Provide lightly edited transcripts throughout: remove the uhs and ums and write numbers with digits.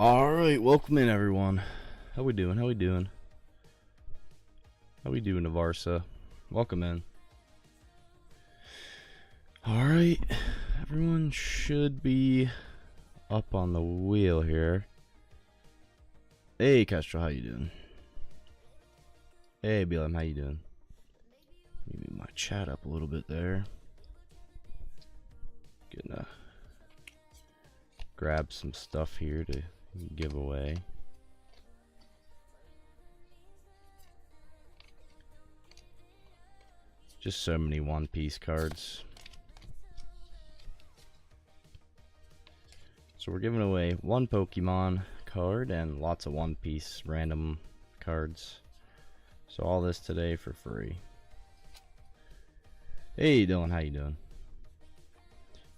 Alright, welcome in everyone. How we doing? How we doing? How we doing, Navarsa? Welcome in. Alright, everyone should be up on the wheel here. Hey Castro, how you doing? Hey BLM, how you doing? Maybe my chat up a little bit there. Gonna grab some stuff here to give away. Just so many One Piece cards. So we're giving away one Pokemon card and lots of One Piece random cards. So all this today for free. Hey Dylan, how you doing?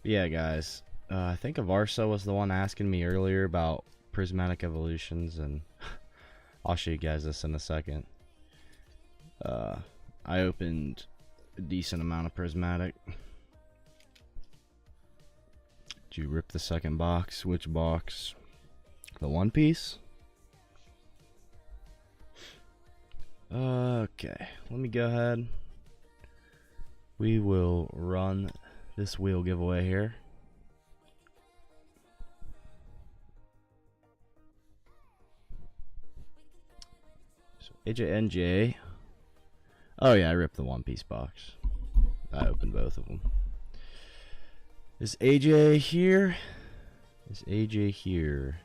But yeah guys, I think Avarsa was the one asking me earlier about Prismatic evolutions, and I'll show you guys this in a second. I opened a decent amount of Prismatic. Did you rip the second box? Which box? The One Piece? Okay, let me go ahead. We will run this wheel giveaway here. So AJNJ. Oh yeah, I ripped the One Piece box. I opened both of them. Is AJ here? Is AJ here?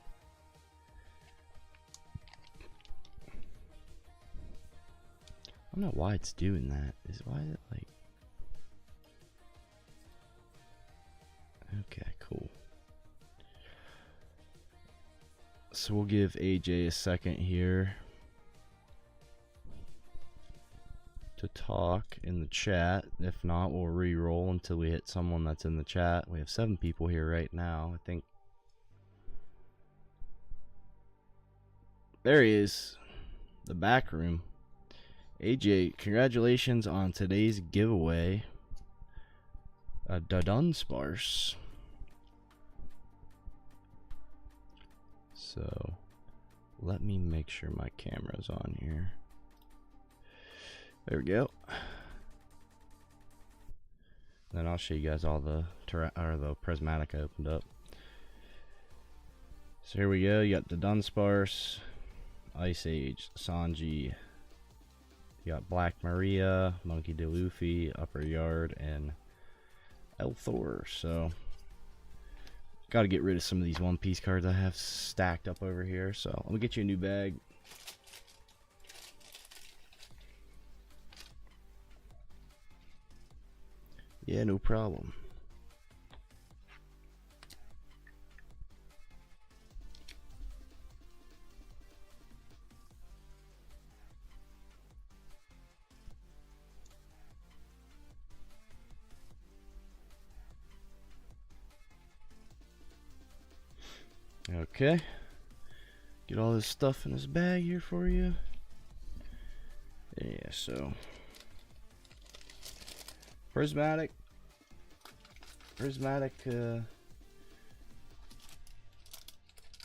I don't know why it's doing that. Why is it like... Okay, cool. So we'll give AJ a second here to talk in the chat. If not, we'll re-roll until we hit someone that's in the chat. We have 7 people here right now, I think. There he is, the back room. AJ, congratulations on today's giveaway. Dunsparce. So let me make sure my camera's on here. There we go. Then I'll show you guys all the Prismatic I opened up. So here we go. You got the Dunsparce, Ice Age, Sanji. You got Black Maria, Monkey D. Luffy, Upper Yard, and Elthor. So got to get rid of some of these One Piece cards I have stacked up over here. So let me get you a new bag. Yeah, no problem. Okay. Get all this stuff in this bag here for you. Yeah, so Prismatic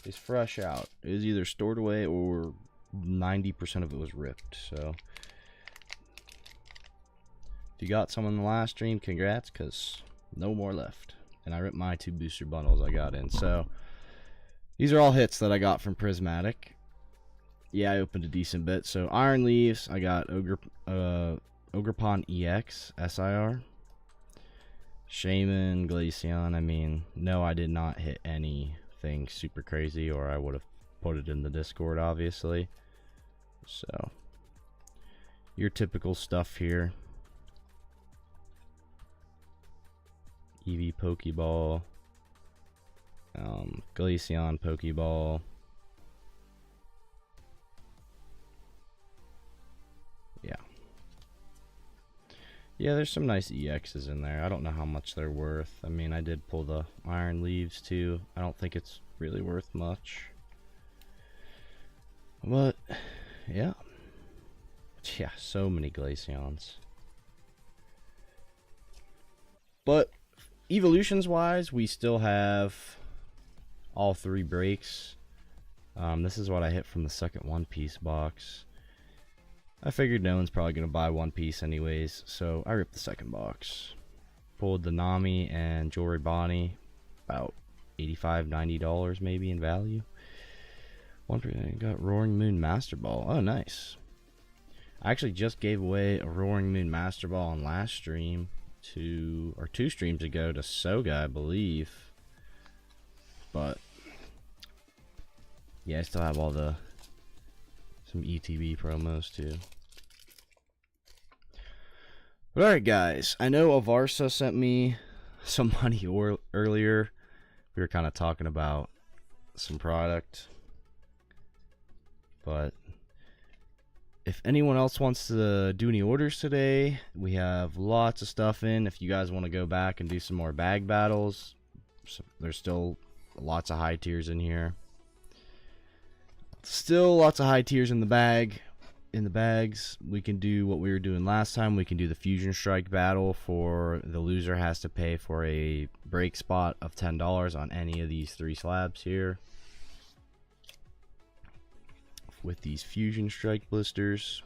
is fresh out. It is either stored away or 90% of it was ripped. So if you got some in the last stream, congrats, because no more left. And I ripped my 2 booster bundles I got in. So these are all hits that I got from Prismatic. Yeah, I opened a decent bit. So Iron Leaves, I got Ogerpon EX SIR. Shaman, Glaceon. I mean, no, I did not hit anything super crazy, or I would have put it in the Discord, obviously. So your typical stuff here. Eevee Pokeball, Glaceon Pokeball. Yeah, there's some nice EXs in there. I don't know how much they're worth. I mean, I did pull the Iron Leaves too. I don't think it's really worth much. But, yeah. Yeah, so many Glaceons. But, evolutions-wise, we still have all 3 breaks. This is what I hit from the second One Piece box. I figured no one's probably going to buy One Piece anyways, so I ripped the second box. Pulled the Nami and Jewelry Bonnie, about $85, $90 maybe in value. Got Roaring Moon Master Ball. Oh, nice. I actually just gave away a Roaring Moon Master Ball on last stream two streams ago to Soga, I believe. But yeah, I still have all some ETB promos too. But alright guys, I know Avarsa sent me some money earlier. We were kind of talking about some product. But if anyone else wants to do any orders today, we have lots of stuff in. If you guys want to go back and do some more bag battles, there's still lots of high tiers in here. Still lots of high tiers in the bags. We can do what we were doing last time. We can do the Fusion Strike battle for the loser has to pay for a break spot of $10 on any of these 3 slabs here. With these Fusion Strike blisters.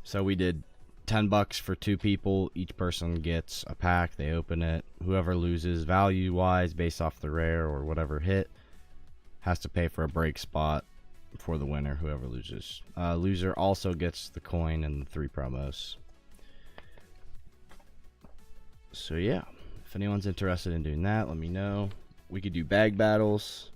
So we did $10 for 2 people. Each person gets a pack. They open it. Whoever loses value wise based off the rare or whatever hit has to pay for a break spot for the winner, whoever loses. Loser also gets the coin and the 3 promos. So yeah, if anyone's interested in doing that, let me know. We could do bag battles.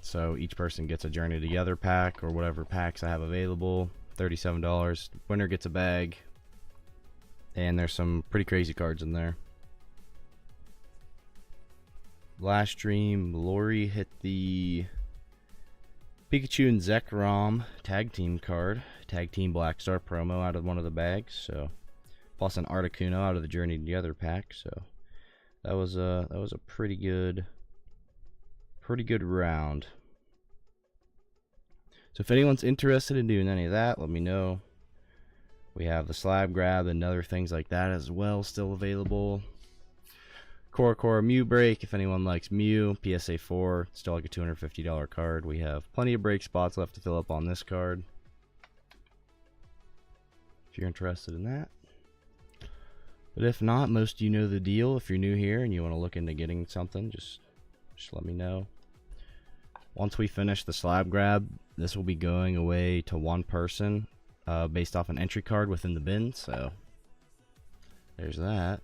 So each person gets a Journey Together pack or whatever packs I have available. $37. Winner gets a bag. And there's some pretty crazy cards in there. Last stream, Lori hit the Pikachu and Zekrom tag team card. Tag team Black Star promo out of one of the bags. So plus an Articuno out of the Journey Together pack. So that was a pretty good round. So if anyone's interested in doing any of that, let me know. We have the Slab Grab and other things like that as well still available. Coro Coro Mew Break, if anyone likes Mew. PSA 4, still like a $250 card. We have plenty of break spots left to fill up on this card, if you're interested in that. But if not, most of you know the deal. If you're new here and you want to look into getting something, just let me know. Once we finish the Slab Grab, this will be going away to 1 person based off an entry card within the bin. So there's that.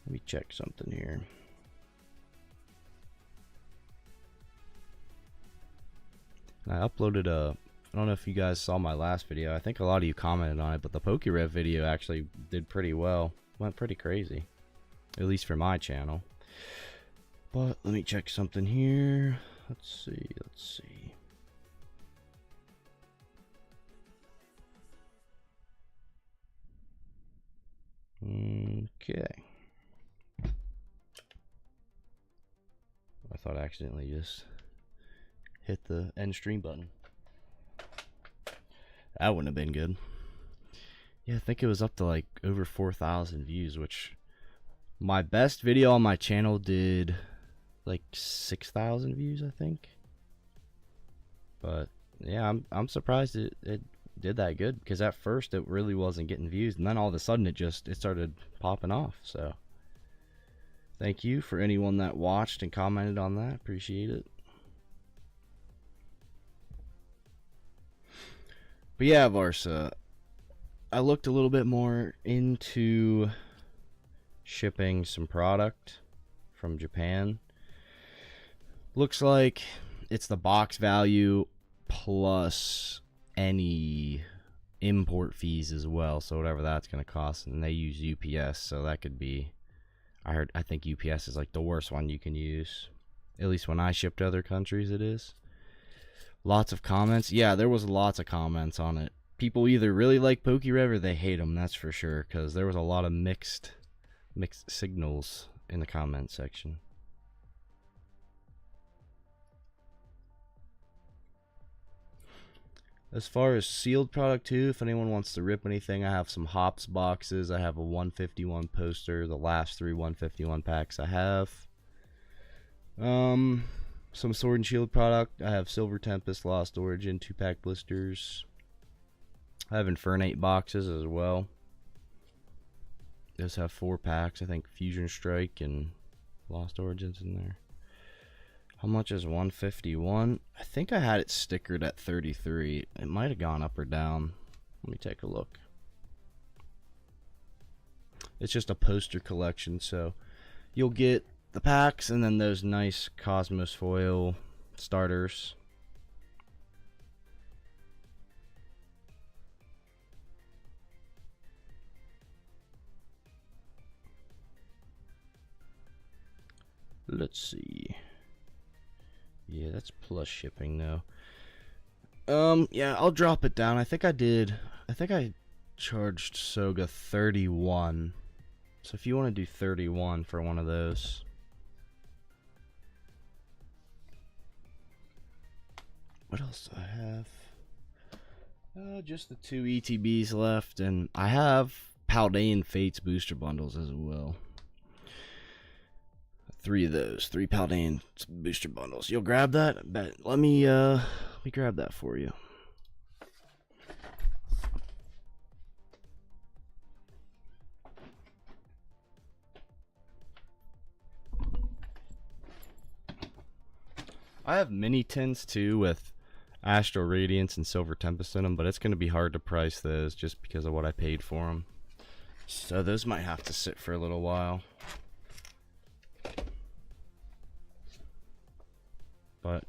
Let me check something here. I uploaded I don't know if you guys saw my last video. I think a lot of you commented on it, but the PokéRev video actually did pretty well. Went pretty crazy. At least for my channel. But let me check something here. Let's see. Okay. I thought I accidentally just hit the end stream button. That wouldn't have been good. Yeah, I think it was up to like over 4,000 views, which my best video on my channel did like 6,000 views, I think. But yeah, I'm surprised it did that good, because at first it really wasn't getting views, and then all of a sudden it started popping off. So thank you for anyone that watched and commented on that. Appreciate it. But yeah, Varsa, I looked a little bit more into shipping some product from Japan. Looks like it's the box value plus any import fees as well, so whatever that's going to cost. And they use UPS, so that could be, I think UPS is like the worst one you can use. At least when I ship to other countries, it is. Lots of comments. Yeah, there was lots of comments on it. People either really like PokéRev or they hate them, that's for sure, because there was a lot of mixed signals in the comment section. As far as sealed product too, if anyone wants to rip anything, I have some Hops boxes. I have a 151 poster, the last 3 151 packs I have. Some Sword and Shield product. I have Silver Tempest, Lost Origin, 2-pack blisters. I have Infernate boxes as well. Those have 4 packs. I think Fusion Strike and Lost Origins in there. How much is 151? I think I had it stickered at 33. It might have gone up or down. Let me take a look. It's just a poster collection, so you'll get the packs and then those nice Cosmos foil starters. Let's see. Yeah, that's plus shipping though. Yeah, I'll drop it down. I think I charged Soga 31. So if you want to do 31 for one of those. What else do I have? Just the 2 ETBs left, and I have Paldean Fates booster bundles as well. 3 of those, 3 Paldean booster bundles. You'll grab that? Bet. Let me grab that for you. I have mini tins too with Astral Radiance and Silver Tempest in them, but it's going to be hard to price those just because of what I paid for them. So those might have to sit for a little while. But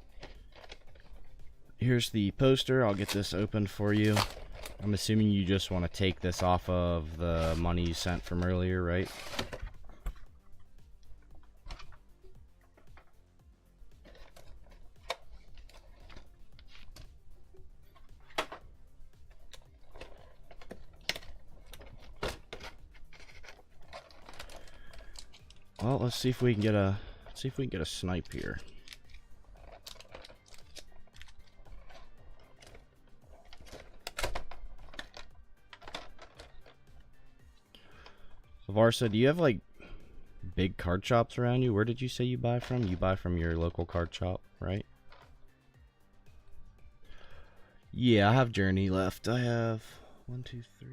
here's the poster. I'll get this opened for you. I'm assuming you just want to take this off of the money you sent from earlier, right? Well, let's see if we can get a snipe here. Varsa, do you have like big card shops around you? Where did you say you buy from? You buy from your local card shop, right? Yeah, I have Journey left. I have 1, 2, 3.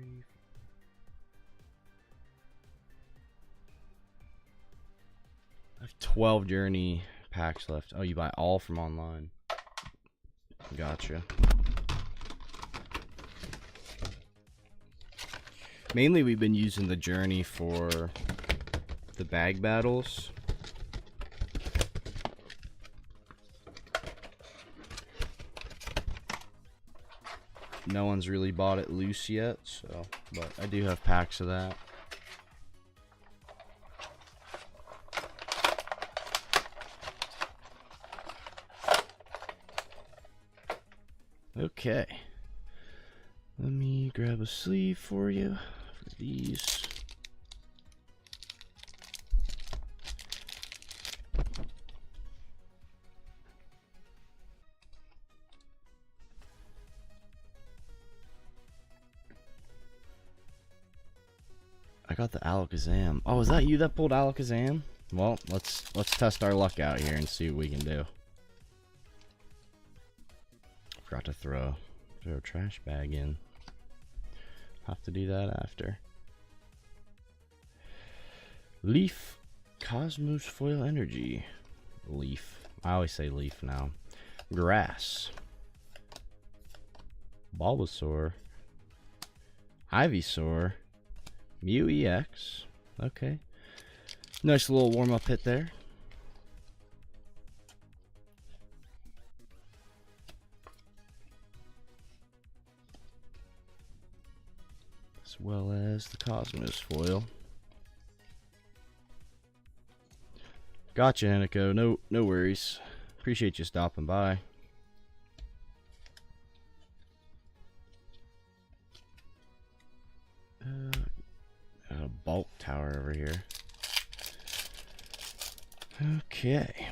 I have 12 Journey packs left. Oh, you buy all from online. Gotcha. Mainly we've been using the Journey for the bag battles. No one's really bought it loose yet, so but I do have packs of that. Okay. Let me grab a sleeve for you. For these. I got the Alakazam. Oh, is that you that pulled Alakazam? Well, let's test our luck out here and see what we can do. Forgot to throw a trash bag in. Have to do that after. Leaf, Cosmos Foil Energy. Leaf. I always say leaf now. Grass. Bulbasaur. Ivysaur. Mew EX. Okay. Nice little warm-up hit there. As well as the Cosmos foil. Gotcha, Hanniko. No worries. Appreciate you stopping by. A bulk tower over here. Okay.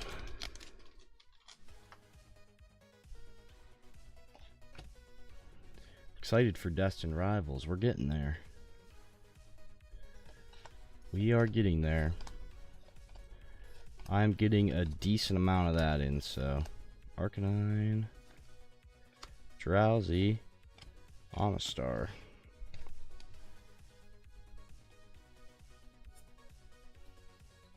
excited for Destined Rivals. We're getting there. We are getting there. I'm getting a decent amount of that in, so Arcanine, Drowsy, Omastar.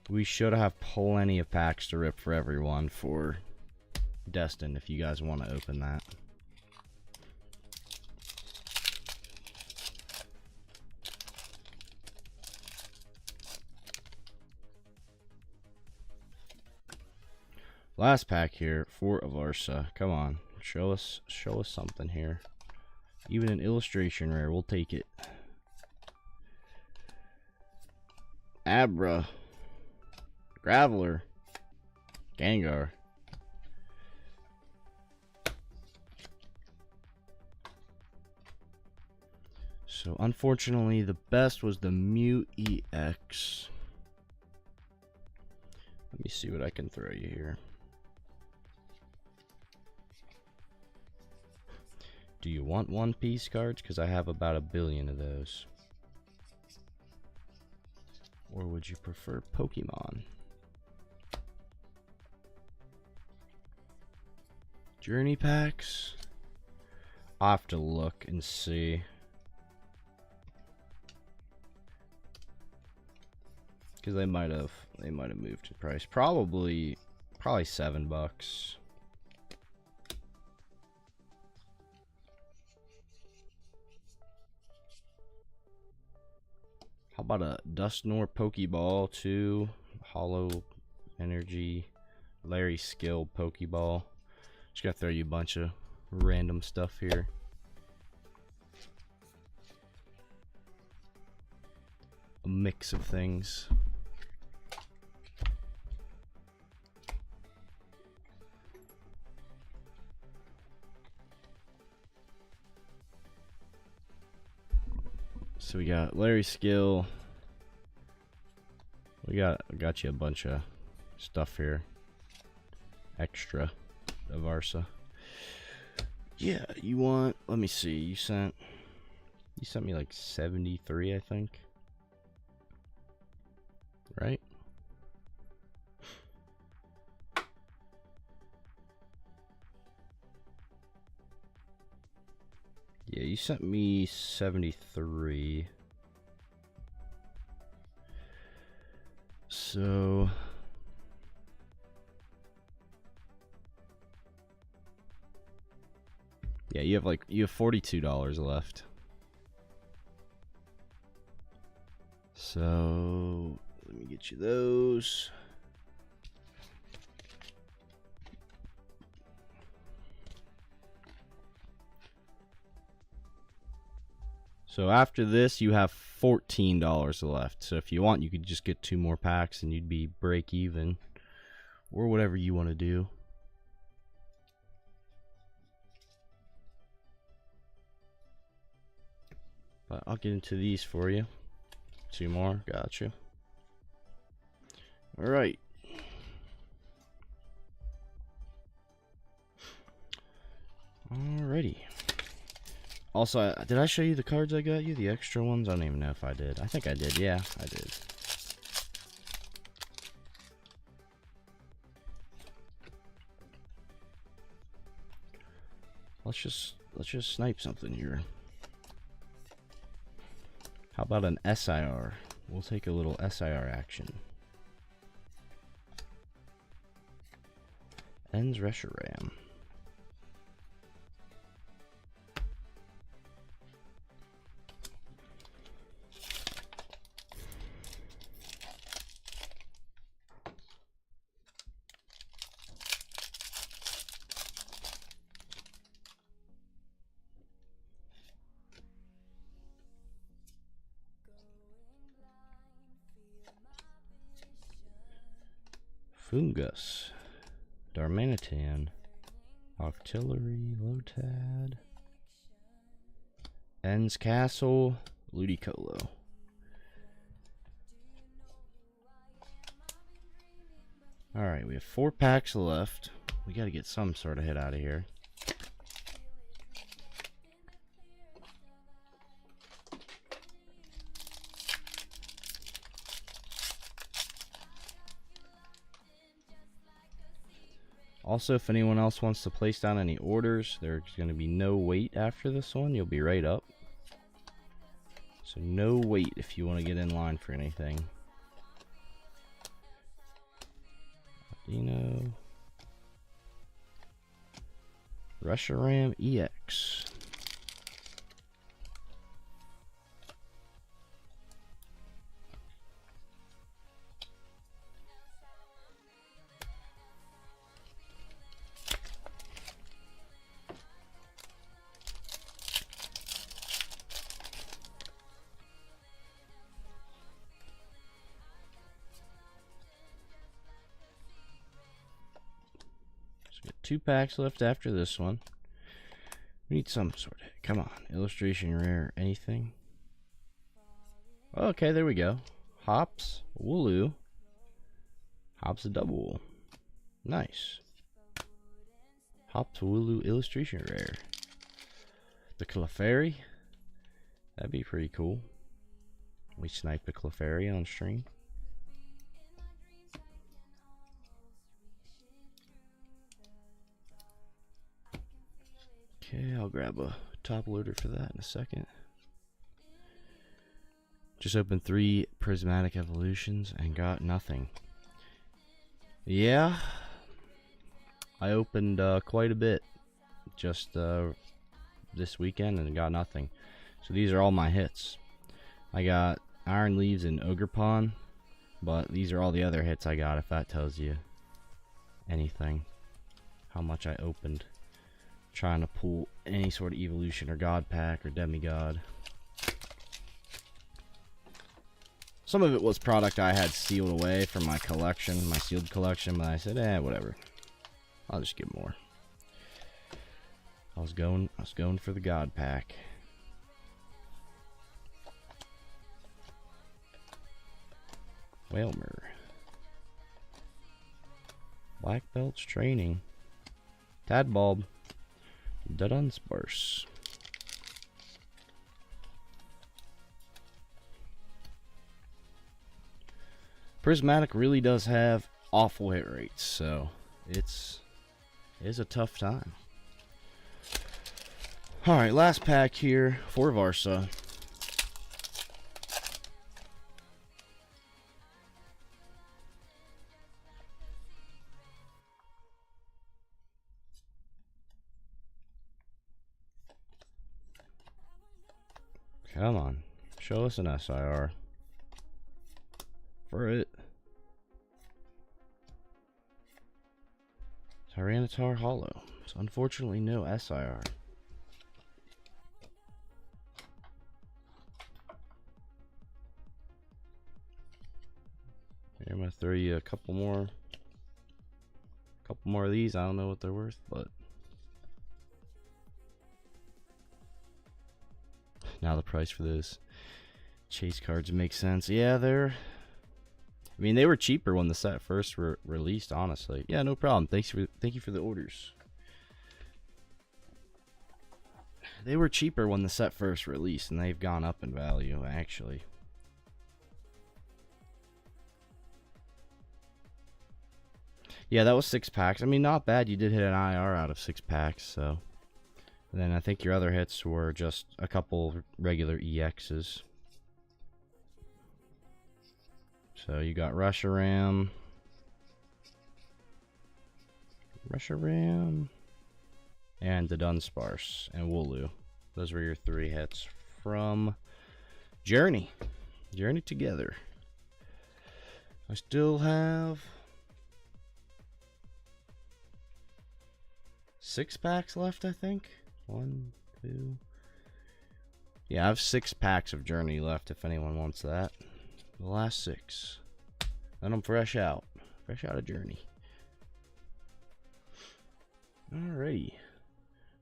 We should have plenty of packs to rip for everyone for Destined if you guys want to open that. Last pack here for Avarsa. Come on, show us something here. Even an illustration rare, we'll take it. Abra, Graveler, Gengar. So unfortunately, the best was the Mew EX. Let me see what I can throw you here. Do you want One Piece cards? Because I have about 1 billion of those. Or would you prefer Pokemon? Journey packs? I'll have to look and see. Because they might have moved in price. Probably $7. How about a Dusknoir Pokeball 2, Hollow Energy, Larry Skill Pokeball. Just gotta throw you a bunch of random stuff here. A mix of things. So we got Larry Skill. We got you a bunch of stuff here. Extra Avarsa. Yeah, you want, let me see, you sent me like 73, I think. Right? Yeah, you sent me 73. So yeah, you have $42 left. So let me get you those. So after this, you have $14 left. So if you want, you could just get 2 more packs and you'd be break even. Or whatever you want to do. But I'll get into these for you. 2 more, gotcha. Alright. Alrighty. Also, did I show you the cards I got you? The extra ones? I don't even know if I did. I think I did. Yeah, I did. Let's just snipe something here. How about an SIR? We'll take a little SIR action. Ends Reshiram. Fungus, Darmanitan, Octillery, Lotad, Ends Castle, Ludicolo. Alright, we have 4 packs left. We gotta get some sort of hit out of here. Also, if anyone else wants to place down any orders, there's going to be no wait after this one. You'll be right up. So no wait if you want to get in line for anything. Reshiram EX. Got 2 packs left after this one. We need some sort of, come on, illustration rare, anything. Okay, there we go. Hops, Wooloo. Hops a double. Nice. Hops, Wooloo, illustration rare. The Clefairy. That'd be pretty cool. We snipe a Clefairy on stream. Okay, I'll grab a top loader for that in a second. Just opened 3 Prismatic Evolutions and got nothing. Yeah, I opened quite a bit just this weekend and got nothing. So these are all my hits. I got Iron Leaves and Ogerpon, but these are all the other hits I got, if that tells you anything. How much I opened. Trying to pull any sort of evolution or god pack or demigod. Some of it was product I had sealed away from my collection, my sealed collection, but I said, whatever. I'll just get more. I was going for the god pack. Whalmer. Black Belts Training. Tadbulb. Dunsparce. Prismatic really does have awful hit rates, so it is a tough time. Alright, last pack here for Varsa. Come on, show us an SIR. For it. Tyranitar Hollow. So unfortunately no SIR. Here, I'm gonna throw you a couple more of these. I don't know what they're worth, but now the price for those chase cards makes sense. Yeah, I mean, they were cheaper when the set first were released, honestly. Yeah, no problem. Thank you for the orders. They were cheaper when the set first released, and they've gone up in value, actually. Yeah, that was 6 packs. I mean, not bad. You did hit an IR out of 6 packs, so. And then I think your other hits were just a couple regular EXs. So you got Reshiram, and the Dunsparce and Wooloo. Those were your 3 hits from Journey. Journey together. I still have 6 packs left, I think. 1, 2. Yeah, I have 6 packs of Journey left if anyone wants that. The last 6. Then I'm fresh out. Fresh out of Journey. Alrighty.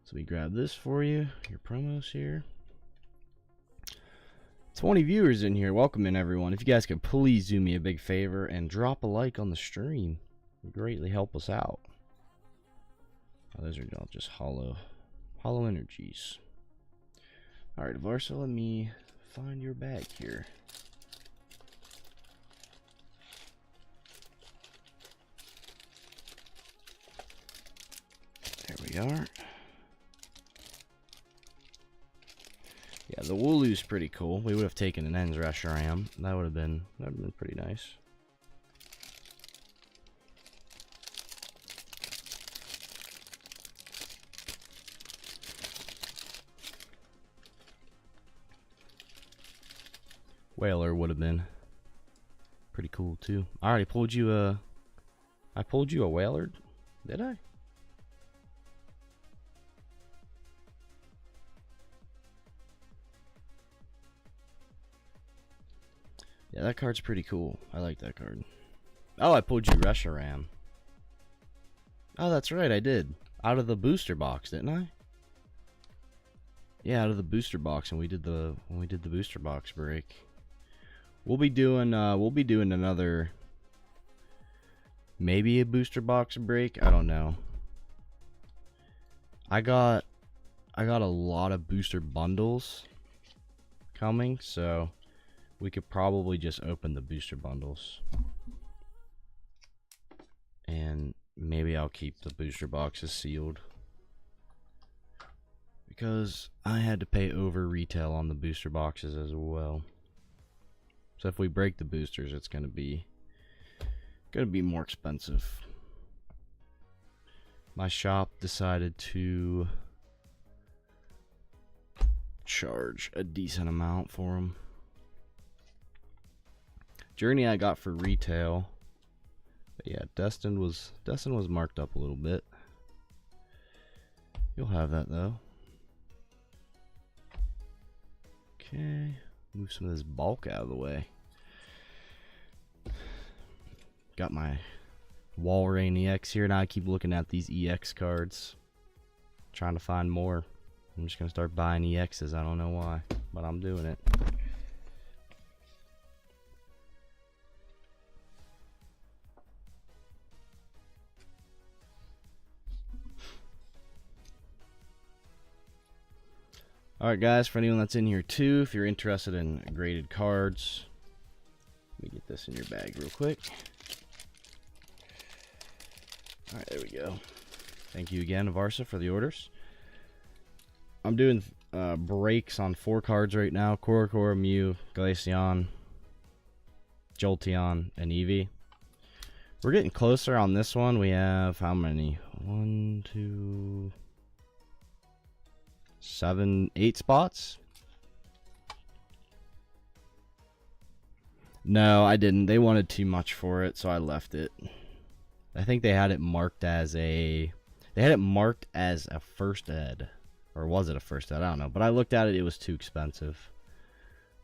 So we grab this for you. Your promos here. 20 viewers in here. Welcome in, everyone. If you guys could please do me a big favor and drop a like on the stream. It would greatly help us out. Oh, those are all just hollow energies. Alright, Varsa, let me find your bag here. are. Yeah, the Wooloo's pretty cool. We would have taken an Ends Reshiram. That would have been pretty nice. Whaler would have been pretty cool too. I already pulled you a. I pulled you a Whaler, did I? Yeah, that card's pretty cool. I like that card. Oh, I pulled you Reshiram. Oh, that's right, I did. Out of the booster box, didn't I? Yeah, out of the booster box, and we did the booster box break. We'll be doing another, maybe a booster box break. I don't know. I got a lot of booster bundles coming, so we could probably just open the booster bundles. And maybe I'll keep the booster boxes sealed, because I had to pay over retail on the booster boxes as well. So if we break the boosters, it's gonna be more expensive. My shop decided to charge a decent amount for them. Journey I got for retail, but yeah, Destin was marked up a little bit. You'll have that though. Okay, move some of this bulk out of the way. Got my Walrein EX here. Now I keep looking at these EX cards, trying to find more. I'm just gonna start buying EXs. I don't know why, but I'm doing it. Alright guys, for anyone that's in here too, if you're interested in graded cards, let me get this in your bag real quick. Alright, there we go. Thank you again, Varsa, for the orders. I'm doing breaks on 4 cards right now. Coro Coro, Mew, Glaceon, Jolteon, and Eevee. We're getting closer on this one. We have how many? 1, 2... 7, 8 spots? No, I didn't. They wanted too much for it, so I left it. I think they had it marked as a... They had it marked as a first ed. Or was it a first ed? I don't know. But I looked at it, it was too expensive.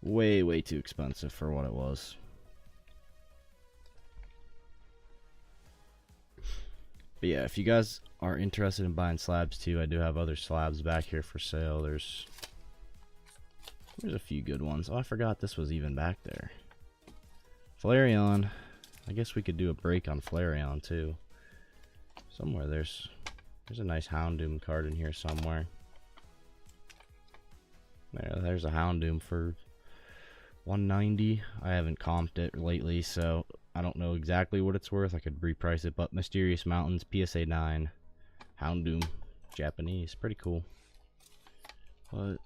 Way, way too expensive for what it was. But yeah, if you guys are interested in buying slabs too, I do have other slabs back here for sale. There's a few good ones. Oh, I forgot this was even back there. Flareon. I guess we could do a break on Flareon too. Somewhere there's a nice Houndoom card in here somewhere. There's a Houndoom for 190. I haven't comped it lately, so I don't know exactly what it's worth. I could reprice it, but Mysterious Mountains, PSA 9, Houndoom, Japanese, pretty cool. But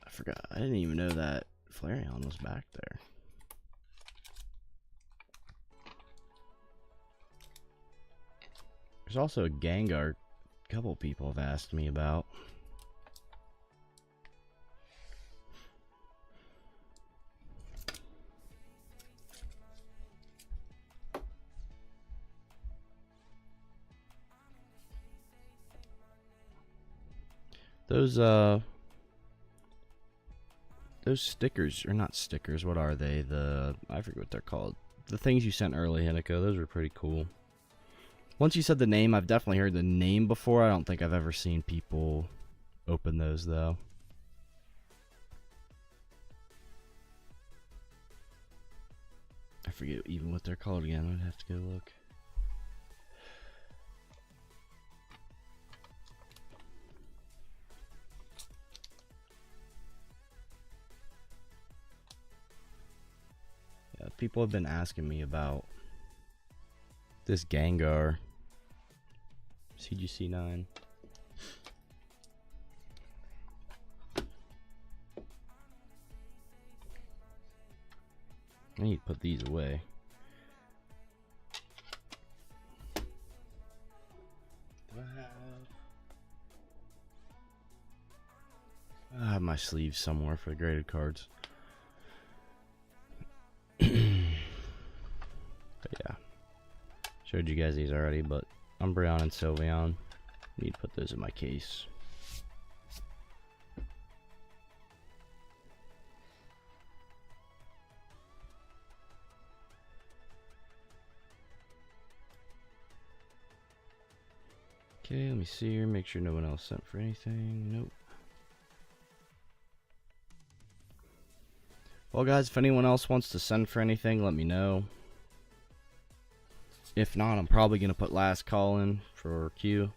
I forgot. I didn't even know that Flareon was back there. There's also a Gengar. A couple people have asked me about. Those stickers, or not stickers, what are they? I forget what they're called. The things you sent early, Hinako, those were pretty cool. Once you said the name, I've definitely heard the name before. I don't think I've ever seen people open those, though. I forget even what they're called again. I'd have to go look. People have been asking me about this Gengar CGC9. I need to put these away. I have my sleeves somewhere for the graded cards. But yeah. Showed you guys these already, but Umbreon and Sylveon. Need to put those in my case. Okay, let me see here, make sure no one else sent for anything. Nope. Well guys, if anyone else wants to send for anything, let me know. If not, I'm probably going to put last call in for Q.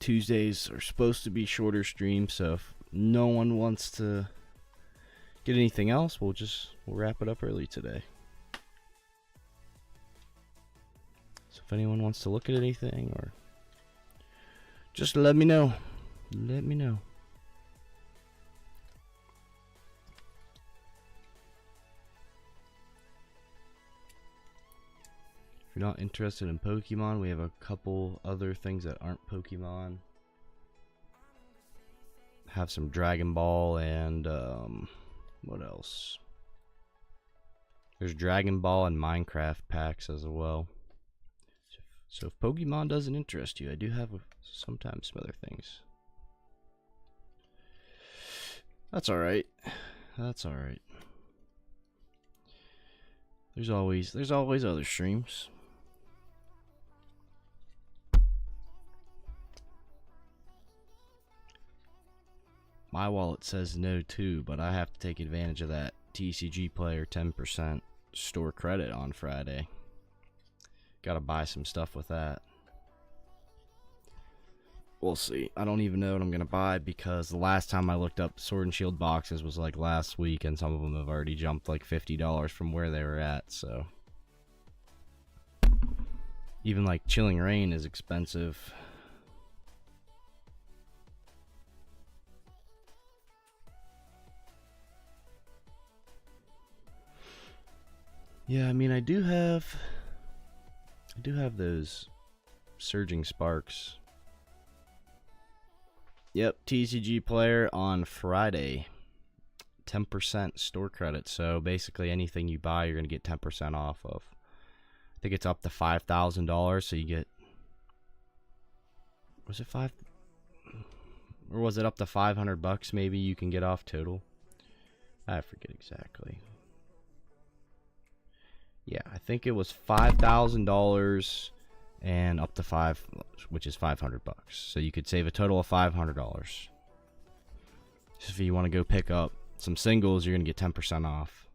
Tuesdays are supposed to be shorter streams, so if no one wants to get anything else, we'll wrap it up early today. So if anyone wants to look at anything, or just let me know. Let me know. If you're not interested in Pokemon, we have a couple other things that aren't Pokemon. Have some Dragon Ball and what else? There's Dragon Ball and Minecraft packs as well. So if Pokemon doesn't interest you, I do have sometimes some other things. That's alright. That's alright. There's always other streams. My wallet says no too, but I have to take advantage of that TCG Player 10% store credit on Friday. Gotta buy some stuff with that. We'll see. I don't even know what I'm gonna buy, because the last time I looked up Sword and Shield boxes was like last week, and some of them have already jumped like $50 from where they were at, so. Even like Chilling Reign is expensive. Yeah, I mean, I do have those Surging Sparks. Yep, TCG Player on Friday. 10% store credit. So basically anything you buy, you're going to get 10% off of. I think it's up to $5,000, so you get... Was it 5? Or was it up to 500 bucks maybe you can get off total? I forget exactly. Yeah, I think it was $5,000 and up to 5, which is 500 bucks. So you could save a total of $500. So if you want to go pick up some singles, you're going to get 10% off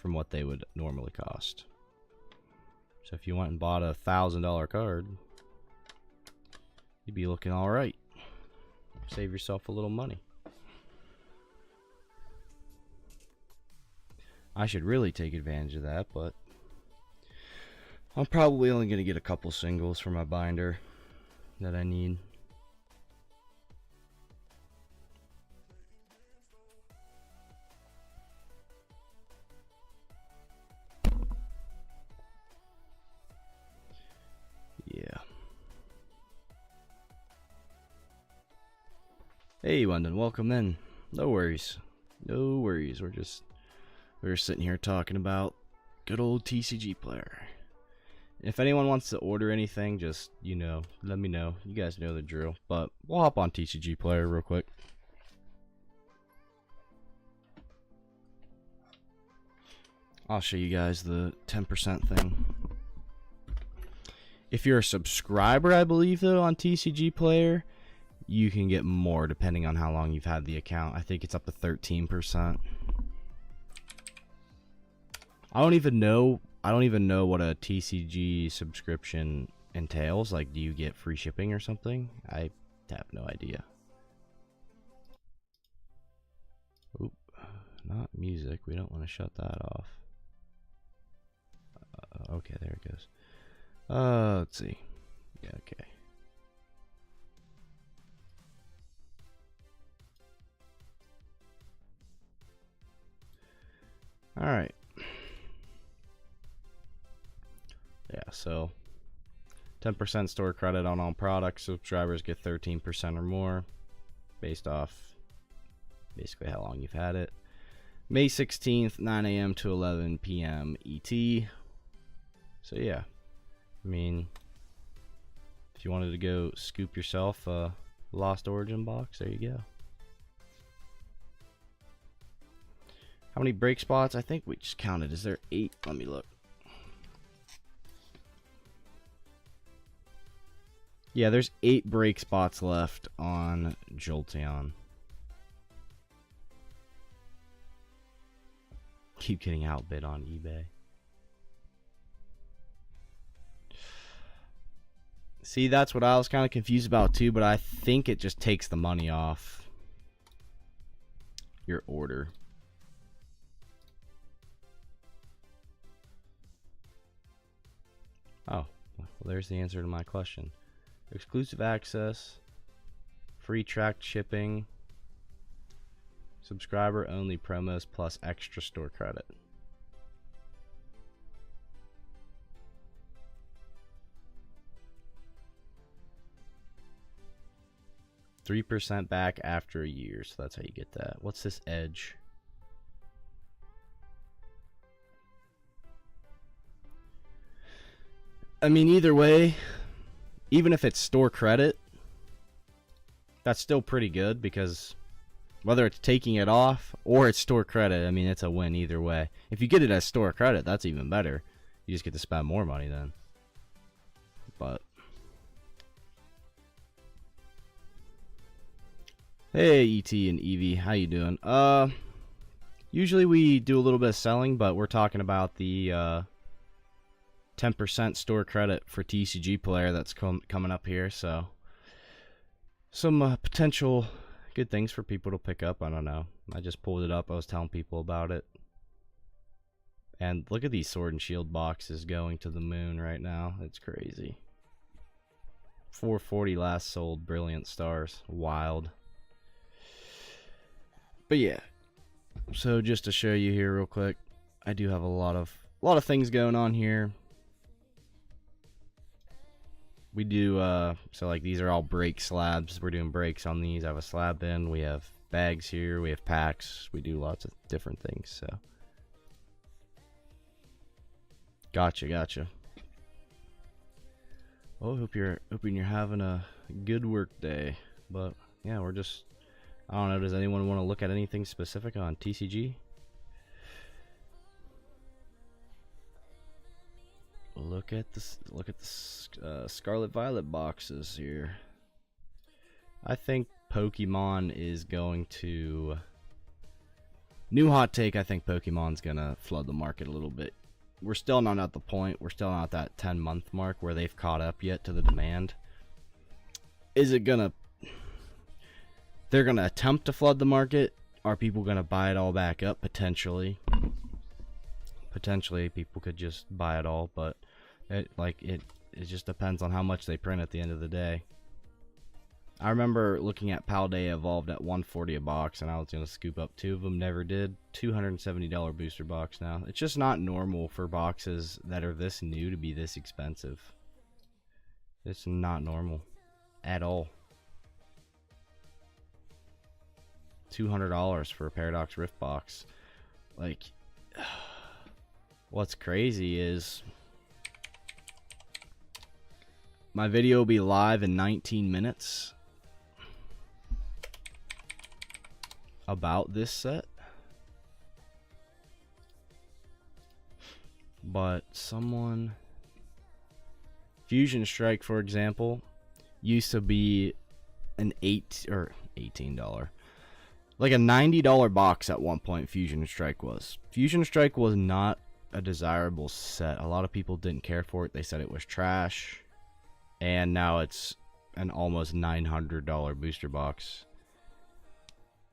from what they would normally cost. So if you went and bought a $1,000 card, you'd be looking all right. Save yourself a little money. I should really take advantage of that, but I'm probably only going to get a couple singles for my binder that I need. Yeah. Hey, London, welcome in. No worries. No worries. We're sitting here talking about good old TCG Player. If anyone wants to order anything, just, you know, let me know. You guys know the drill. But we'll hop on TCG Player real quick. I'll show you guys the 10% thing. If you're a subscriber, I believe, though, on TCG Player, you can get more depending on how long you've had the account. I think it's up to 13%. I don't even know what a TCG subscription entails. Like, do you get free shipping or something? I have no idea. Oop, not music. We don't want to shut that off. Okay, there it goes. Let's see. Yeah, okay. Alright. Yeah, so 10% store credit on all products. Subscribers get 13% or more based off basically how long you've had it. May 16th, 9 a.m. to 11 p.m. ET. So yeah, I mean, if you wanted to go scoop yourself a Lost Origin box, there you go. How many break spots? I think we just counted. Is there 8? Let me look. Yeah, there's 8 break spots left on Jolteon. Keep getting outbid on eBay. See, that's what I was kind of confused about too, but I think it just takes the money off your order. Oh, well, there's the answer to my question. Exclusive access, free tracked shipping, subscriber only promos plus extra store credit. %3 back after a year, so that's how you get that. What's this edge? I mean, either way, even if it's store credit, that's still pretty good, because whether it's taking it off or it's store credit, I mean, it's a win either way. If you get it as store credit, that's even better. You just get to spend more money then. But hey, ET and Eevee, how you doing? Usually we do a little bit of selling, but we're talking about the 10% store credit for TCG player that's coming up here, so some potential good things for people to pick up. I don't know. I just pulled it up. I was telling people about it. And look at these Sword and Shield boxes going to the moon right now. It's crazy. 440 last sold. Brilliant Stars. Wild. But yeah. So just to show you here real quick, I do have a lot of things going on here. We do so like these are all break slabs. We're doing breaks on these. I have a slab bin. We have bags here. We have packs. We do lots of different things. So gotcha. Well, hoping you're having a good work day. But yeah, we're just, I don't know. Does anyone want to look at anything specific on TCG? Look at the Scarlet Violet boxes here. I think Pokemon is going to, new hot take, I think Pokemon's gonna flood the market a little bit. We're still not at the point, we're still not at that 10-month mark where they've caught up yet to the demand. Is it gonna, they're gonna attempt to flood the market? Are people gonna buy it all back up? Potentially people could just buy it all, but it just depends on how much they print at the end of the day. I remember looking at Paldea Evolved at $140 a box, and I was gonna scoop up 2 of them. Never did. $270 booster box now. It's just not normal for boxes that are this new to be this expensive. It's not normal at all. $200 for a Paradox Rift box. Like, what's crazy is my video will be live in 19 minutes about this set, but someone, Fusion Strike for example, used to be an $18, like a $90 box at one point. Fusion Strike was not a desirable set. A lot of people didn't care for it. They said it was trash, and now it's an almost $900 booster box.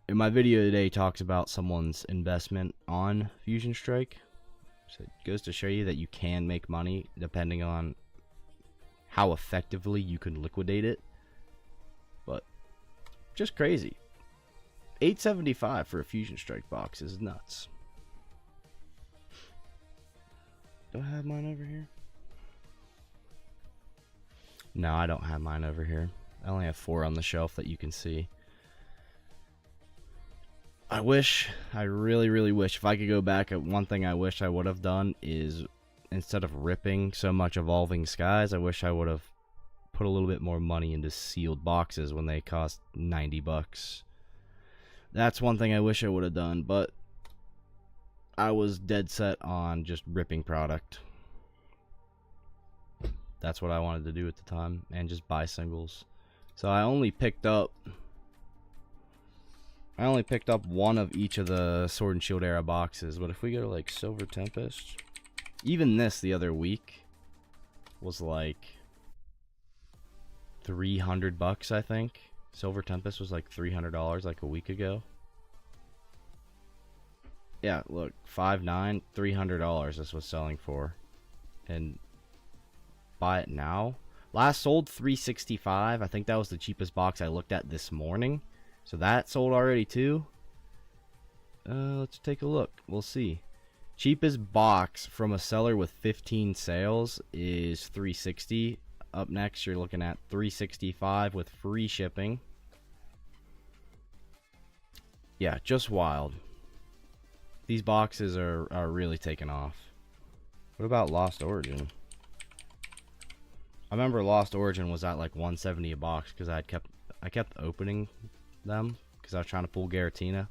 In my video today talks about someone's investment on Fusion Strike. So it goes to show you that you can make money depending on how effectively you can liquidate it. But just crazy. $8.75 for a Fusion Strike box is nuts. Do I have mine over here? No, I don't have mine over here. I only have 4 on the shelf that you can see. I really wish, if I could go back, one thing I wish I would have done is, instead of ripping so much Evolving Skies, I wish I would have put a little bit more money into sealed boxes when they cost 90 bucks. That's one thing I wish I would have done, but I was dead set on just ripping product. That's what I wanted to do at the time, and just buy singles. So I only picked up one of each of the Sword and Shield era boxes. But if we go to like Silver Tempest, even this the other week was like 300 bucks, I think. Silver Tempest was like $300 like a week ago. Yeah, look, 5.9, $300 this was selling for. And buy it now. Last sold $365. I think that was the cheapest box I looked at this morning. So that sold already too. Let's take a look. We'll see. Cheapest box from a seller with 15 sales is $360. Up next, you're looking at $365 with free shipping. Yeah, just wild. These boxes are really taking off. What about Lost Origin? I remember Lost Origin was at like $170 a box because I kept opening them because I was trying to pull Garatina,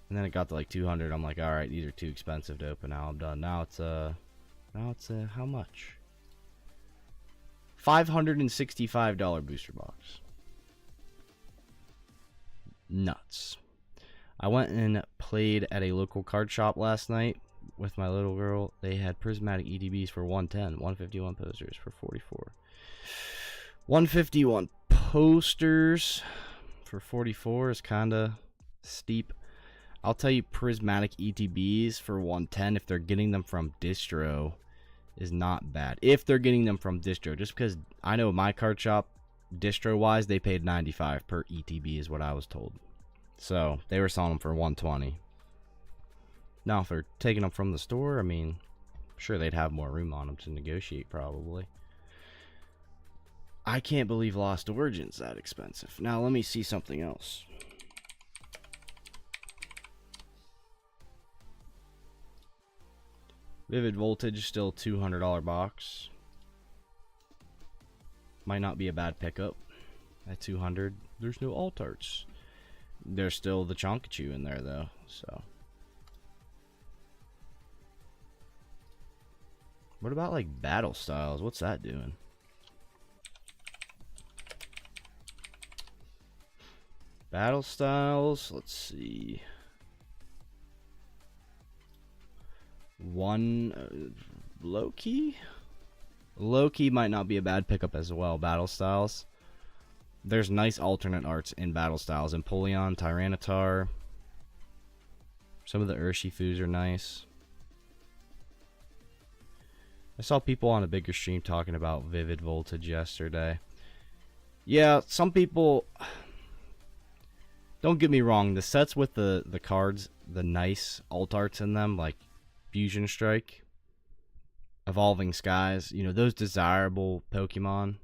and then it got to like 200. I'm like, all right, these are too expensive to open. Now I'm done. Now it's how much? $565 booster box. Nuts. I went and played at a local card shop last night with my little girl. They had prismatic ETBs for 110, 151 posters for 44. 151 posters for 44 is kind of steep. I'll tell you, prismatic ETBs for 110, if they're getting them from distro, is not bad. If they're getting them from distro, just because I know my card shop, distro wise, they paid 95 per ETB is what I was told. So they were selling them for 120. Now if they're taking them from the store, I mean, I'm sure they'd have more room on them to negotiate probably. I can't believe Lost Origin's that expensive. Now let me see something else. Vivid Voltage, still $200 box. Might not be a bad pickup at 200. There's no alt arts. There's still the Chonkachu in there though, so. What about like Battle Styles? What's that doing? Battle Styles, let's see. Low-key? Low-key might not be a bad pickup as well, Battle Styles. There's nice alternate arts in Battle Styles. Empoleon, Tyranitar. Some of the Urshifus are nice. I saw people on a bigger stream talking about Vivid Voltage yesterday. Yeah, some people... Don't get me wrong, the sets with the cards, the nice alt arts in them, like Fusion Strike, Evolving Skies, you know, those desirable Pokemon.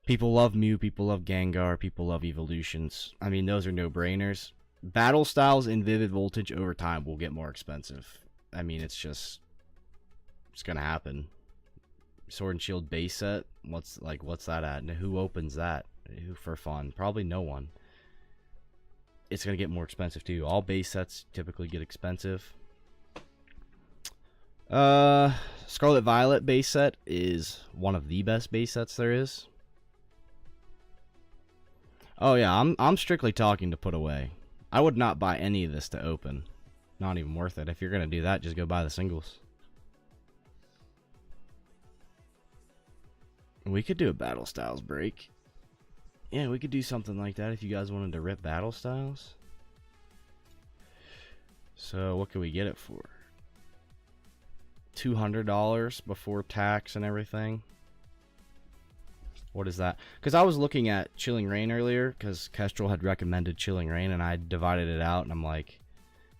People love Mew, people love Gengar, people love Evolutions. I mean, those are no-brainers. Battle Styles in Vivid Voltage over time will get more expensive. I mean, it's gonna happen. Sword and Shield base set, what's that at? And who opens that? Who for fun? Probably no one. It's gonna get more expensive too. All base sets typically get expensive. Scarlet Violet base set is one of the best base sets there is. Oh yeah, I'm strictly talking to put away. I would not buy any of this to open. Not even worth it. If you're gonna do that, just go buy the singles. We could do a Battle Styles break. Yeah, we could do something like that if you guys wanted to rip Battle Styles. So what can we get it for? $200 before tax and everything. What is that? Because I was looking at Chilling Reign earlier, because Kestrel had recommended Chilling Reign, and I divided it out, and I'm like,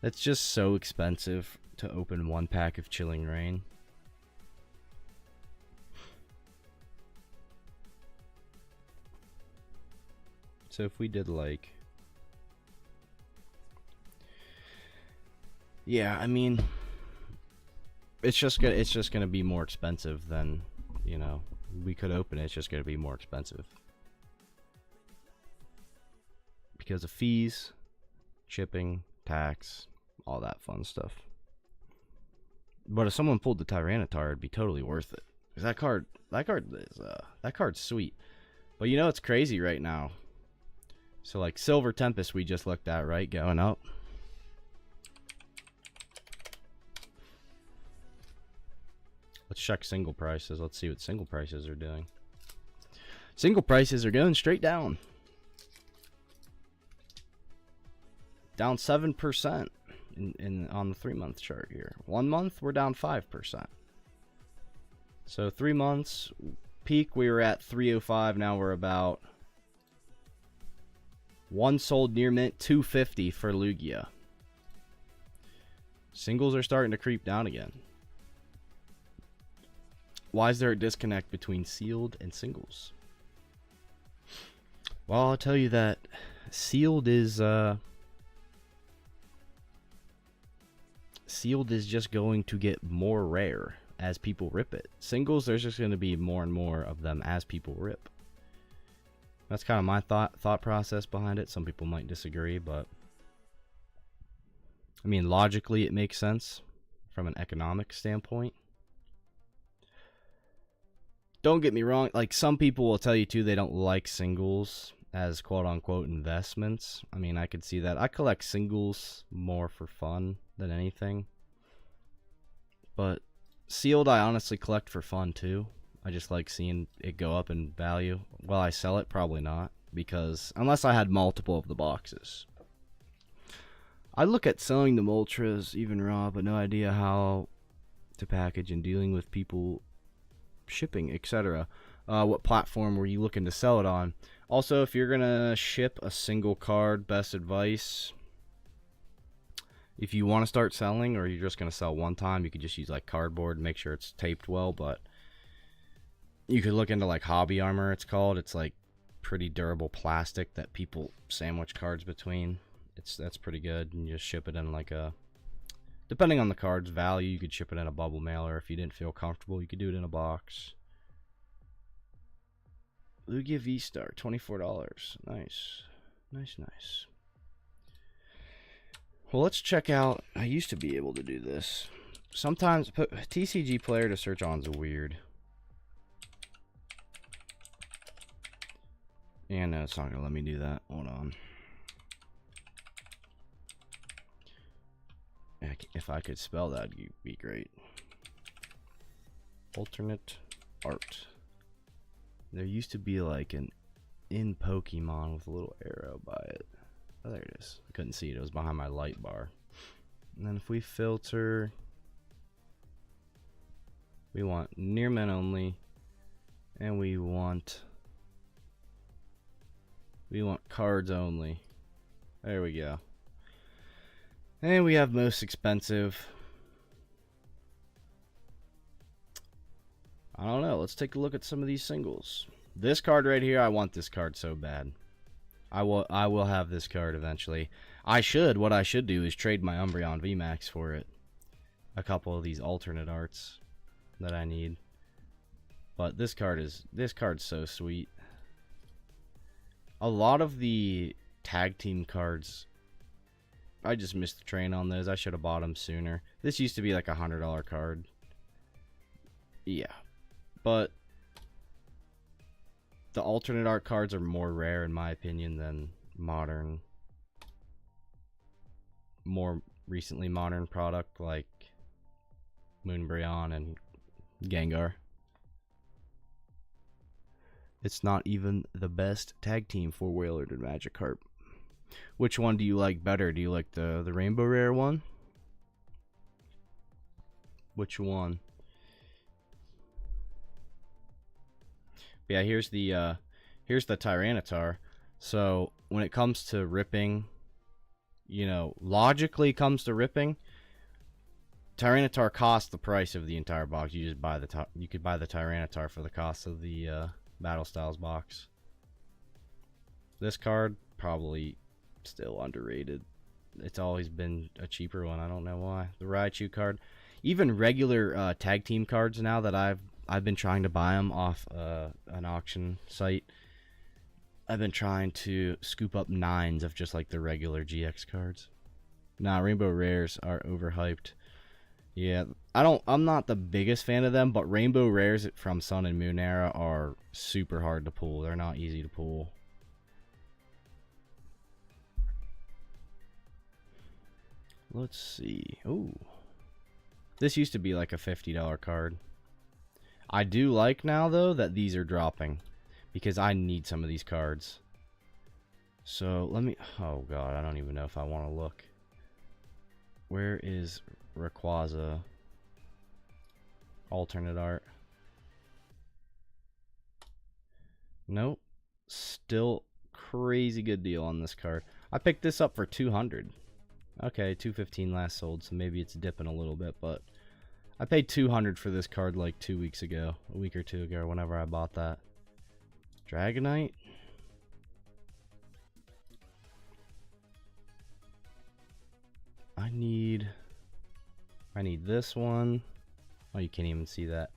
that's just so expensive to open one pack of Chilling Reign. So if we did like, yeah, I mean, it's just gonna be more expensive than, you know, we could open it. It's just gonna be more expensive because of fees, shipping, tax, all that fun stuff. But if someone pulled the Tyranitar, it'd be totally worth it. Cause that card's sweet. But you know it's crazy right now. So like Silver Tempest we just looked at, right? Going up. Let's check single prices. Let's see what single prices are doing. Single prices are going straight down. Down 7% on the 3-month chart here. 1 month we're down 5%. So 3 months peak we were at 305. Now we're about one sold near mint, 250 for Lugia. Singles are starting to creep down again. Why is there a disconnect between sealed and singles? Well, I'll tell you that sealed is just going to get more rare as people rip it. Singles, there's just going to be more and more of them as people rip. That's kind of my thought process behind it. Some people might disagree, but I mean, logically it makes sense from an economic standpoint. Don't get me wrong, like some people will tell you too they don't like singles as quote-unquote investments. I mean, I could see that. I collect singles more for fun than anything. But sealed I honestly collect for fun too. I just like seeing it go up in value. Will I sell it? Probably not. Because unless I had multiple of the boxes. I look at selling them ultras, even raw, but no idea how to package and dealing with people shipping, etc. What platform were you looking to sell it on? Also, if you're gonna ship a single card, best advice, if you want to start selling or you're just gonna sell one time, you could just use like cardboard and make sure it's taped well. But you could look into like hobby armor, it's called. It's like pretty durable plastic that people sandwich cards between. That's pretty good. And you just ship it in like a, depending on the card's value, you could ship it in a bubble mailer. If you didn't feel comfortable, you could do it in a box. Lugia V-Star, $24. Nice. Nice. Well, let's check out. I used to be able to do this. Sometimes TCG player to search on is weird. Yeah, no, it's not going to let me do that. Hold on. If I could spell that, it'd be great. Alternate art. There used to be like an in Pokemon with a little arrow by it. Oh, there it is. I couldn't see it. It was behind my light bar. And then if we filter, we want near men only, and we want cards only. There we go. And we have most expensive. I don't know. Let's take a look at some of these singles. This card right here, I want this card so bad. I will have this card eventually. What I should do is trade my Umbreon VMAX for it. A couple of these alternate arts that I need. But this card's so sweet. A lot of the tag team cards, I just missed the train on those. I should have bought them sooner. This used to be like a $100 card. Yeah. But the alternate art cards are more rare in my opinion than modern, more recently modern product like Moonbreon and Gengar. It's not even the best tag team for Wailord and Magikarp. Which one do you like better? Do you like the Rainbow Rare one? Which one? But yeah, here's the Tyranitar. So when it comes to ripping, you know, logically comes to ripping, Tyranitar costs the price of the entire box. You just buy you could buy the Tyranitar for the cost of the Battle Styles box. This card probably still underrated. It's always been a cheaper one. I don't know why. The Raichu card, even regular tag team cards now that I've been trying to buy them off an auction site. I've been trying to scoop up 9s of just like the regular GX cards. Nah, Rainbow Rares are overhyped. Yeah, I'm not the biggest fan of them, but Rainbow Rares from Sun and Moon era are super hard to pull. They're not easy to pull. Let's see. Ooh. This used to be like a $50 card. I do like now, though, that these are dropping. Because I need some of these cards. So, let me... Oh, God. I don't even know if I want to look. Where is Rayquaza? Alternate art. Nope. Still crazy good deal on this card. I picked this up for 200. Okay, 215 last sold, so maybe it's dipping a little bit, but I paid 200 for this card like 2 weeks ago, a week or two ago, whenever I bought that. Dragonite. I need this one. Oh, you can't even see that.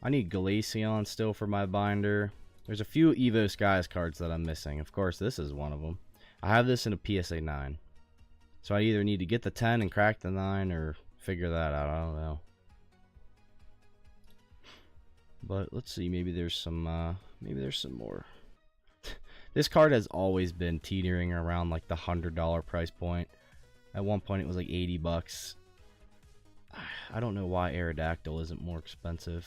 I need Glaceon still for my binder. There's a few Evo Skies cards that I'm missing. Of course, this is one of them. I have this in a PSA 9. So I either need to get the 10 and crack the 9 or figure that out. I don't know. But let's see. Maybe there's some more. This card has always been teetering around like the $100 price point. At one point it was like 80 bucks. I don't know why Aerodactyl isn't more expensive.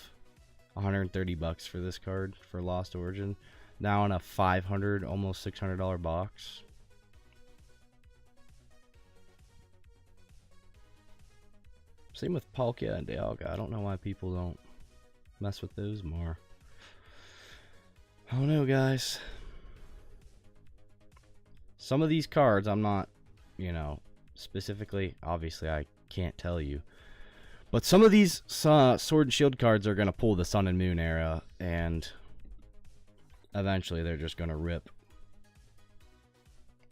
130 bucks for this card for Lost Origin. Now in a $500, almost $600 box. Same with Palkia and Dialga. I don't know why people don't mess with those more. I don't know, guys. Some of these cards I'm not, you know, specifically, obviously I can't tell you. But some of these Sword and Shield cards are going to pull the Sun and Moon era, and eventually they're just going to rip.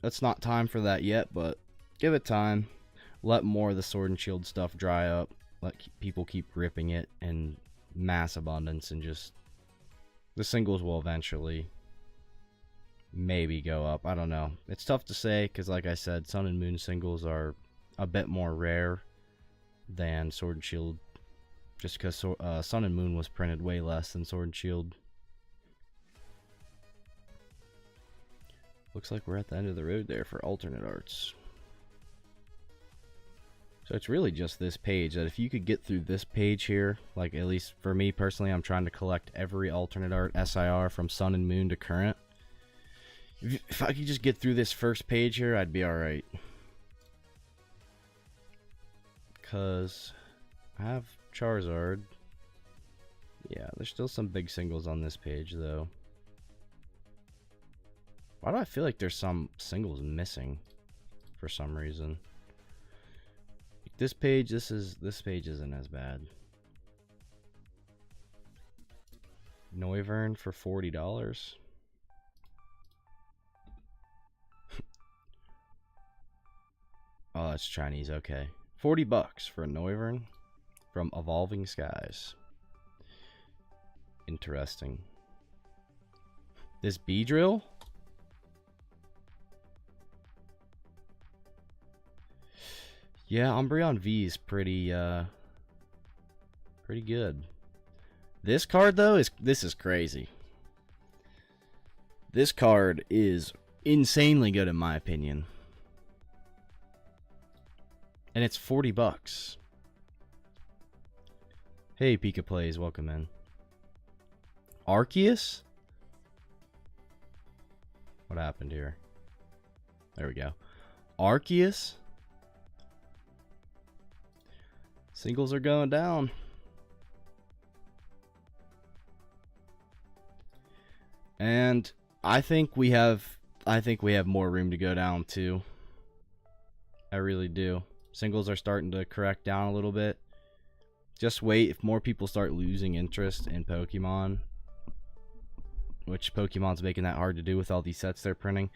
It's not time for that yet, but give it time. Let more of the Sword and Shield stuff dry up. Let people keep ripping it in mass abundance, and just the singles will eventually maybe go up. I don't know. It's tough to say because, like I said, Sun and Moon singles are a bit more rare than Sword and Shield, just because Sun and Moon was printed way less than Sword and Shield. Looks like we're at the end of the road there for alternate arts. So it's really just this page, that if you could get through this page here, like at least for me personally, I'm trying to collect every alternate art SIR from Sun and Moon to current. If I could just get through this first page here, I'd be alright. Because I have Charizard. Yeah, there's still some big singles on this page though. Why do I feel like there's some singles missing for some reason? This page, this page isn't as bad. Noivern for $40. Oh, that's Chinese. Okay, 40 bucks for a Noivern from Evolving Skies. Interesting. This Beedrill. Yeah, Umbreon V is pretty good. This card though this is crazy. This card is insanely good in my opinion. And it's 40 bucks. Hey, Pika Plays, welcome in. Arceus? What happened here? There we go. Arceus? Singles are going down. And I think we have more room to go down too. I really do. Singles are starting to correct down a little bit. Just wait, if more people start losing interest in Pokemon, which Pokemon's making that hard to do with all these sets they're printing.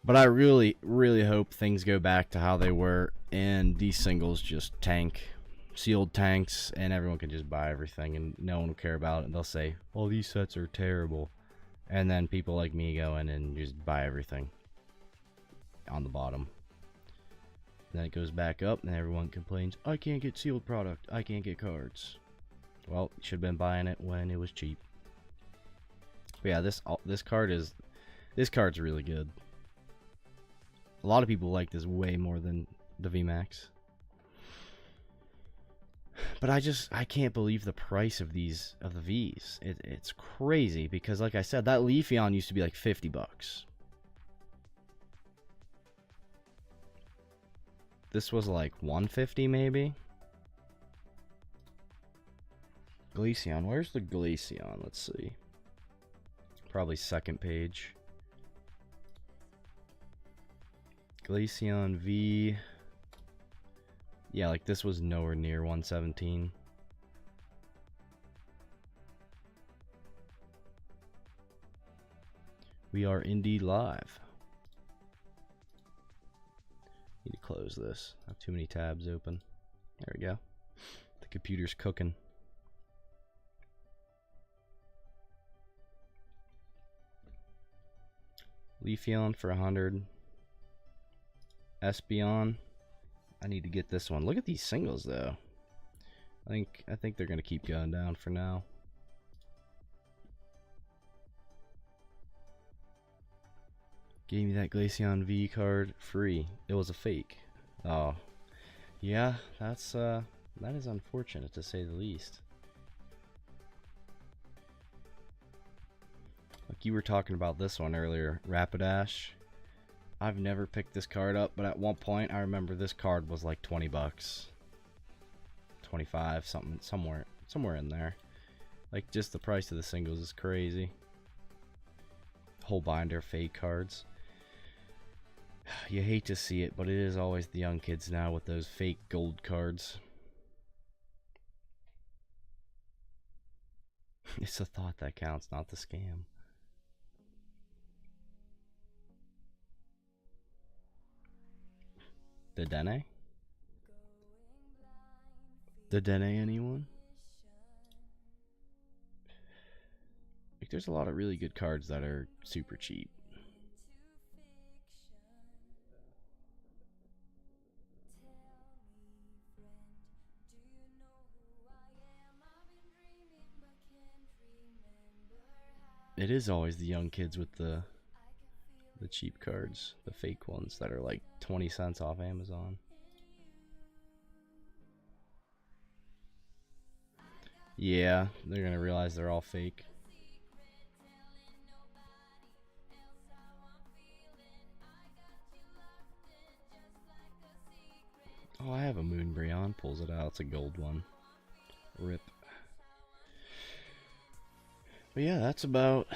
But I really, really hope things go back to how they were and these singles just tank. Sealed tanks and everyone can just buy everything and no one will care about it. And they'll say, oh, these sets are terrible. And then people like me go in and just buy everything on the bottom. Then it goes back up and everyone complains, I can't get sealed product, I can't get cards. Well, you should have been buying it when it was cheap. But yeah, this card's really good. A lot of people like this way more than the VMAX. But I can't believe the price of the V's. It's crazy because, like I said, that Leafeon used to be like 50 bucks. This was like 150 maybe. Glaceon, where's the Glaceon? Let's see. Probably second page. Glaceon V. Yeah, like this was nowhere near 117. We are indeed live. Need to close this. I have too many tabs open. There we go. The computer's cooking. Leafeon for 100. Espeon. I need to get this one. Look at these singles though. I think they're gonna keep going down for now. Gave me that Glaceon V card free. It was a fake. Oh, yeah. That is unfortunate to say the least. Like you were talking about this one earlier, Rapidash. I've never picked this card up, but at one point I remember this card was like 20 bucks. 25, somewhere in there. Like just the price of the singles is crazy. Whole binder fake cards. You hate to see it, but it is always the young kids now with those fake gold cards. It's the thought that counts, not the scam. The Dene? The Dene, anyone? Like, there's a lot of really good cards that are super cheap. It is always the young kids with the cheap cards, the fake ones that are like 20 cents off Amazon. Yeah, they're gonna realize they're all fake. Oh, I have a Moonbreon. Pulls it out. It's a gold one. Rip. But yeah, that's about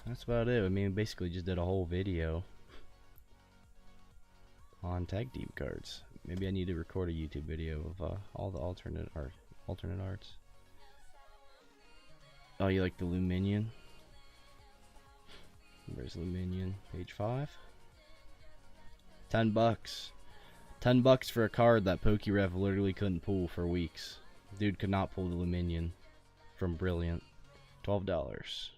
it. I mean, basically just did a whole video on tag team cards. Maybe I need to record a YouTube video of all the alternate arts. Oh, you like the Luminion? Where's Luminion? Page 5. 10 bucks. 10 bucks for a card that PokeRev literally couldn't pull for weeks. Dude could not pull the Luminion from Brilliant. $12.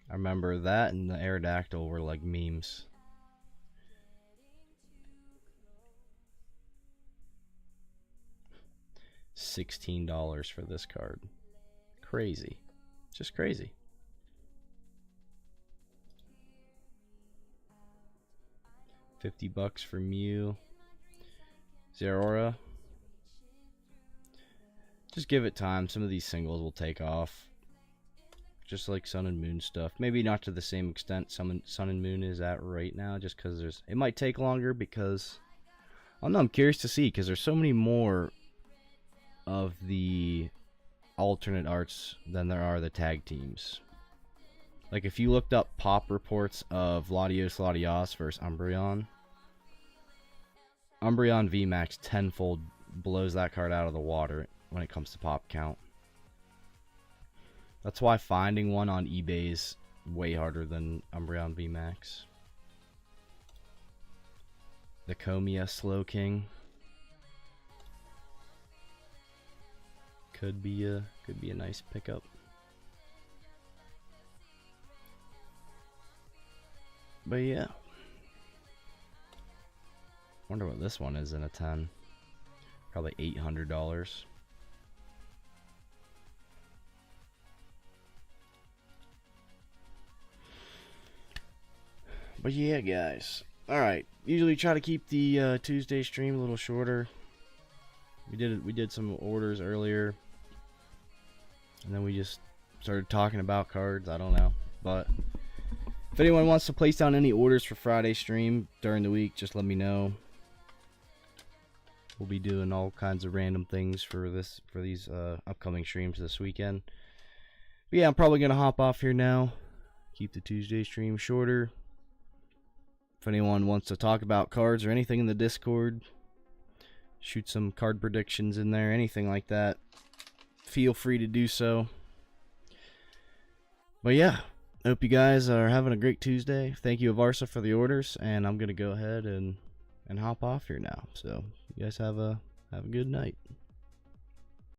I remember that and the Aerodactyl were like memes. $16 for this card. Crazy. Just crazy. $50 for Mew. Zeraora. Just give it time. Some of these singles will take off. Just like Sun and Moon stuff. Maybe not to the same extent Sun and Moon is at right now. Just because it might take longer because... I don't know, I'm curious to see because there's so many more of the alternate arts than there are the tag teams. Like, if you looked up pop reports of Latios Latias versus Umbreon, Umbreon VMAX tenfold blows that card out of the water when it comes to pop count. That's why finding one on eBay is way harder than Umbreon VMAX. The Comia Slowking could be a nice pickup. But yeah, wonder what this one is in a 10. Probably $800. But yeah, guys. Alright, usually try to keep the Tuesday stream a little shorter. We did some orders earlier, and then we just started talking about cards. I don't know, but if anyone wants to place down any orders for Friday stream during the week, just let me know. We'll be doing all kinds of random things for these upcoming streams this weekend. But yeah, I'm probably gonna hop off here now. Keep the Tuesday stream shorter. If anyone wants to talk about cards or anything in the Discord, shoot some card predictions in there, anything like that, feel free to do so. But yeah, hope you guys are having a great Tuesday. Thank you, Avarsa, for the orders, and I'm gonna go ahead and hop off here now. So you guys have a good night.